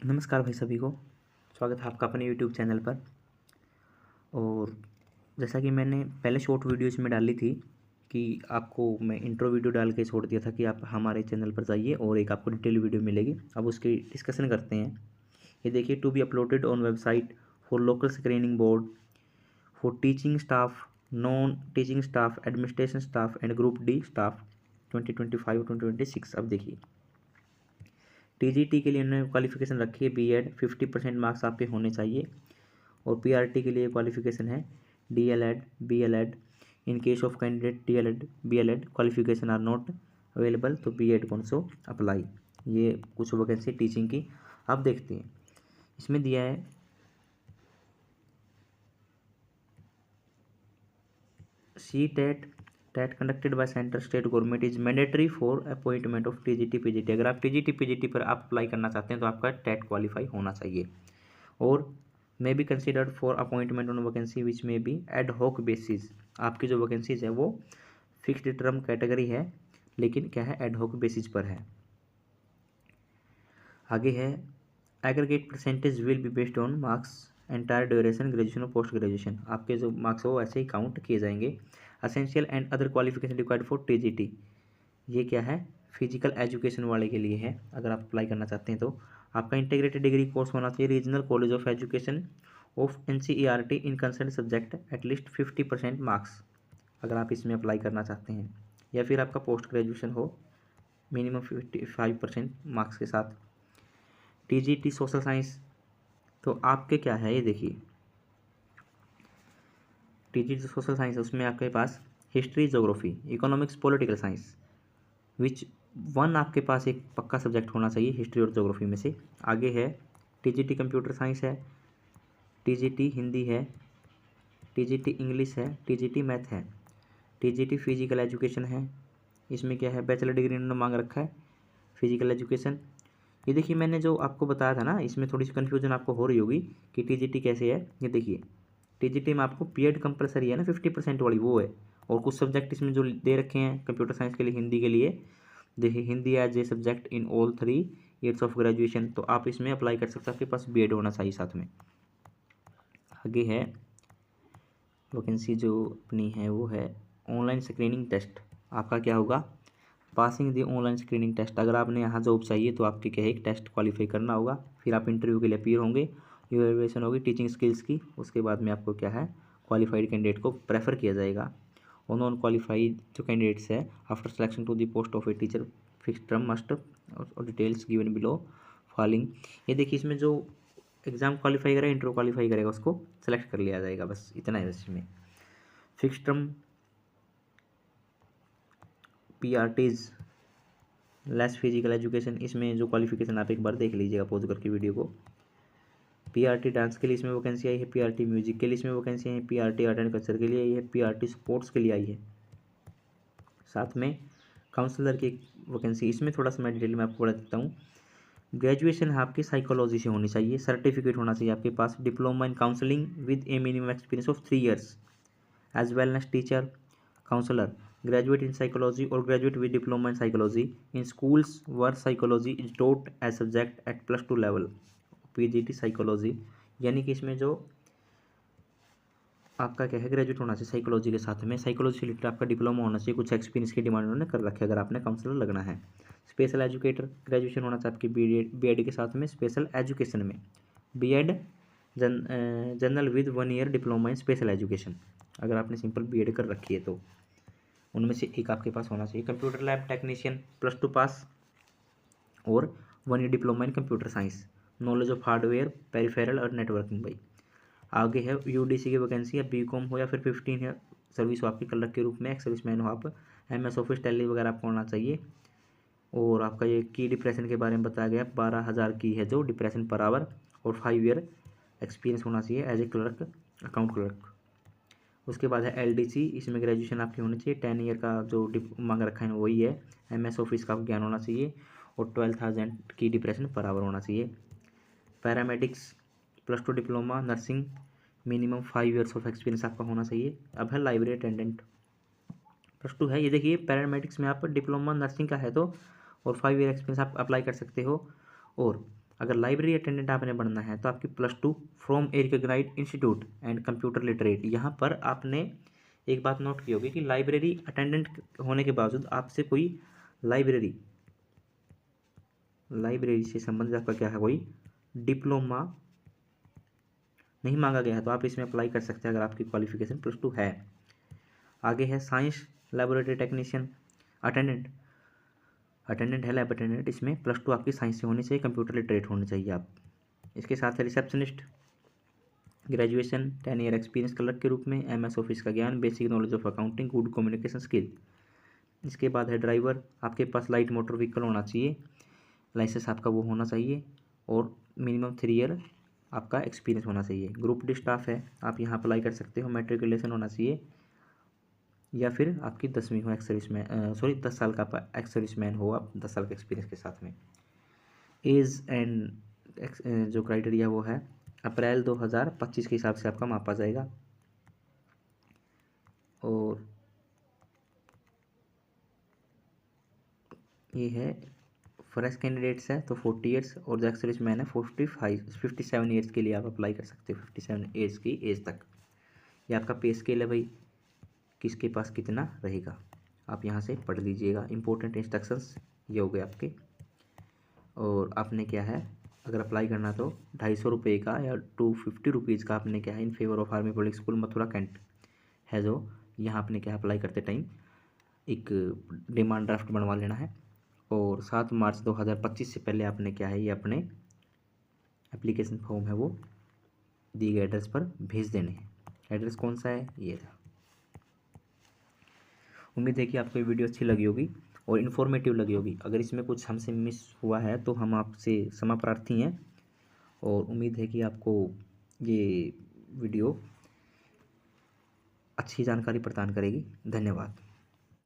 नमस्कार भाई सभी को। स्वागत है आपका अपने यूट्यूब चैनल पर। और जैसा कि मैंने पहले शॉर्ट वीडियोस में डाली थी कि आपको मैं इंट्रो वीडियो डाल के छोड़ दिया था कि आप हमारे चैनल पर जाइए और एक आपको डिटेल वीडियो मिलेगी। अब उसकी डिस्कशन करते हैं। ये देखिए, to be uploaded on website for local screening board for teaching staff, non teaching staff, administration staff and group D staff 2025-2026। अब देखिए, टीजीटी के लिए उन्होंने क्वालिफिकेशन रखी है बीएड, 50% मार्क्स आपके होने चाहिए। और पीआरटी के लिए क्वालिफिकेशन है DElEd, BElEd. In case of candidate DElEd BElEd qualification are not available तो बीएड कौन सो अप्लाई। ये कुछ वैकेंसी टीचिंग की। अब देखते हैं, इसमें दिया है C TET conducted by central state government is mandatory for appointment of TGT PGT. अगर आप टीजीटी पीजीटी पर आप अप्लाई करना चाहते हैं तो आपका टेट क्वालिफाई होना चाहिए। और may be considered for appointment on vacancy which may be ad hoc basis. आपकी जो वैकेंसीज है वो फिक्स्ड टर्म कैटेगरी है, लेकिन क्या है, एड हॉक बेसिस पर है। आगे है aggregate percentage will be based on marks entire duration graduation और पोस्ट ग्रेजुएशन। आपके जो मार्क्स हो वो ऐसे ही काउंट किए जाएंगे। Essential and other qualification required for TGT, ये क्या है, फिजिकल एजुकेशन वाले के लिए है। अगर आप अप्लाई करना चाहते हैं तो आपका इंटीग्रेटेड डिग्री कोर्स होना चाहिए regional college of education of NCERT in concern subject at least 50% marks, अगर आप इसमें अप्लाई करना चाहते हैं। या फिर आपका पोस्ट ग्रेजुएशन हो मिनिमम 55% मार्क्स के साथ। टीजीटी सोशल साइंस, तो आपके क्या है, ये देखिए, टीजीटी सोशल साइंस उसमें आपके पास history, geography, economics, political science which one आपके पास एक पक्का सब्जेक्ट होना चाहिए हिस्ट्री और ज्योग्राफी में से। आगे है टीजीटी कंप्यूटर साइंस है, टीजीटी हिंदी है, टीजीटी इंग्लिश है, टीजीटी मैथ है, टीजीटी फिजिकल एजुकेशन है। इसमें क्या है, बैचलर डिग्री उन्होंने मांग रखा है फिजिकल एजुकेशन। ये देखिए, मैंने जो आपको बताया था ना, इसमें थोड़ी सी कन्फ्यूजन आपको हो रही होगी कि टीजीटी कैसे है। ये देखिए, टीजीटी में आपको बीएड कंपलसरी है ना, 50% वाली वो है। और कुछ सब्जेक्ट इसमें जो दे रखे हैं कंप्यूटर साइंस के लिए, हिंदी के लिए देखिए, Hindi as a subject in all 3 years of graduation, तो आप इसमें अप्लाई कर सकते हैं। आपके पास बीएड होना चाहिए साथ में। आगे है वैकेंसी जो अपनी है वो है ऑनलाइन स्क्रीनिंग टेस्ट। आपका क्या होगा, पासिंग दी ऑनलाइन स्क्रीनिंग टेस्ट। अगर आपने यहाँ जॉब चाहिए तो आपके क्या है, एक टेस्ट क्वालिफाई करना होगा, फिर आप इंटरव्यू के लिए अपीयर होंगे, इवैल्यूएशन होगी टीचिंग स्किल्स की, उसके बाद में आपको क्या है, क्वालिफाइड कैंडिडेट को प्रेफर किया जाएगा। और नॉन क्वालिफाइड जो कैंडिडेट्स है after selection to the post of a teacher fix term must और डिटेल्स गिवन बिलो फॉलोइंग। ये देखिए, इसमें जो एग्ज़ाम क्वालिफाई करेगा, इंटरव्यू क्वालिफाई करेगा, उसको सेलेक्ट कर लिया जाएगा, बस इतना है इसमें। Fix term PRTs less physical education, इसमें जो क्वालिफिकेशन आप एक बार देख लीजिएगा पॉज करके वीडियो को। पीआरटी डांस के लिए इसमें वैकेंसी आई है, पीआरटी म्यूजिक के लिए इसमें वैकेंसी आई है, पीआरटी आर्ट एंड कल्चर के लिए आई है, पीआरटी स्पोर्ट्स के लिए आई है। साथ में काउंसलर की वैकेंसी, इसमें थोड़ा सा मैं डिटेल में आपको बता देता हूँ। ग्रेजुएशन आपकी साइकोलॉजी से होनी चाहिए, सर्टिफिकेट होना चाहिए आपके पास, diploma in counselling with a minimum experience of 3 years as wellness teacher counsellor, graduate in psychology और graduate with diploma in psychology in schools where psychology is taught as subject at +2 level, PGT psychology. यानी कि इसमें जो आपका क्या है, graduate होना चाहिए साइकोलॉजी के साथ में, साइकोलॉजी से रिलेटेड आपका डिप्लोमा होना चाहिए, कुछ एक्सपीरियंस की डिमांड उन्होंने कर रखी है अगर आपने काउंसलर लगना है। स्पेशल एजुकेटर, ग्रेजुएशन होना चाहिए आपकी बीएड के साथ में स्पेशल एजुकेशन में, BEd general with 1 year diploma in special education, अगर आपने सिंपल बीएड कर रखी है तो उनमें से एक आपके पास होना चाहिए। कंप्यूटर लैब टेक्नीशियन +2 पास और 1 year diploma in computer science, knowledge of hardware peripheral और नेटवर्किंग भाई। आगे है यूडीसी की वैकेंसी, या बीकॉम हो या फिर 15 है सर्विस हो आपकी क्लर्क के रूप में, एक सर्विसमैन हो आप, एमएस ऑफिस टैली वगैरह आपको होना चाहिए। और आपका ये की डिप्रेशन के बारे में बताया गया, 12,000 की है जो डिप्रेशन पर आवर, और 5 ईयर एक्सपीरियंस होना चाहिए as a clerk, account clerk. उसके बाद है एलडीसी, इसमें ग्रेजुएशन आपकी होनी चाहिए, 10 ईयर का जो मांग रखा है वही है, एमएस ऑफिस का ज्ञान होना चाहिए, और 12,000 की डिप्रेशन पर आवर होना चाहिए। Paramedics +2 diploma, nursing minimum 5 years of experience आपका होना चाहिए। अब है लाइब्रेरी अटेंडेंट, +2 है। ये देखिए, पैरामेडिक्स में आप डिप्लोमा नर्सिंग का है तो, और 5 ईयर एक्सपीरियंस आप अप्लाई कर सकते हो। और अगर लाइब्रेरी अटेंडेंट आपने बनना है तो आपकी +2 from a recognised institute and computer literate. यहाँ पर आपने एक बात नोट की होगी कि लाइब्रेरी अटेंडेंट होने के बावजूद आपसे कोई लाइब्रेरी से संबंधित आपका क्या है, कोई डिप्लोमा नहीं मांगा गया है, तो आप इसमें अप्लाई कर सकते हैं अगर आपकी क्वालिफिकेशन +2 है। आगे है साइंस लैबोरेटरी टेक्नीशियन अटेंडेंट है लैब अटेंडेंट, इसमें +2 आपकी साइंस से होनी चाहिए, कंप्यूटर लिटरेट होने चाहिए आप। इसके साथ है receptionist, graduation 10 year experience clerk के रूप में, MS ऑफिस का ज्ञान, basic knowledge of accounting, good communication skill. इसके बाद है ड्राइवर, आपके पास लाइट मोटर व्हीकल होना चाहिए, लाइसेंस आपका वो होना चाहिए, और मिनिमम 3 ईयर आपका एक्सपीरियंस होना चाहिए। ग्रुप डी स्टाफ है, आप यहाँ अप्लाई कर सकते हो, मैट्रिकुलेशन होना चाहिए, या फिर आपकी 10वीं हो, 10 साल का एक्स सर्विसमैन हो आप, 10 साल के एक्सपीरियंस के साथ में। एज एंड जो क्राइटेरिया वो है अप्रैल 2025 के हिसाब से आपका मापा जाएगा। और ये है फ्रेश कैंडिडेट्स है तो 40 ईयर्स, और जो एक्स सर्विसमैन है 57 ईयर्स के लिए आप अप्लाई कर सकते हो, 57 ईयर्स की एज तक। ये आपका पे स्केल है भाई, किसके पास कितना रहेगा, आप यहाँ से पढ़ लीजिएगा। इंपॉर्टेंट इंस्ट्रक्शंस ये हो गए आपके। और आपने क्या है, अगर अप्लाई करना तो 250 रुपये का या 250 रुपीज़ का आपने क्या है in favour of army public school Mathura cantt है, जो यहाँ आपने क्या अप्लाई करते टाइम एक डिमांड ड्राफ्ट बनवा लेना है, और 7 मार्च 2025 से पहले आपने क्या है ये अपने एप्लीकेशन फॉर्म है वो दिए गए एड्रेस पर भेज देने हैं। एड्रेस कौन सा है, ये था। उम्मीद है कि आपको ये वीडियो अच्छी लगी होगी और इन्फॉर्मेटिव लगी होगी। अगर इसमें कुछ हमसे मिस हुआ है तो हम आपसे क्षमा प्रार्थी हैं, और उम्मीद है कि आपको ये वीडियो अच्छी जानकारी प्रदान करेगी। धन्यवाद।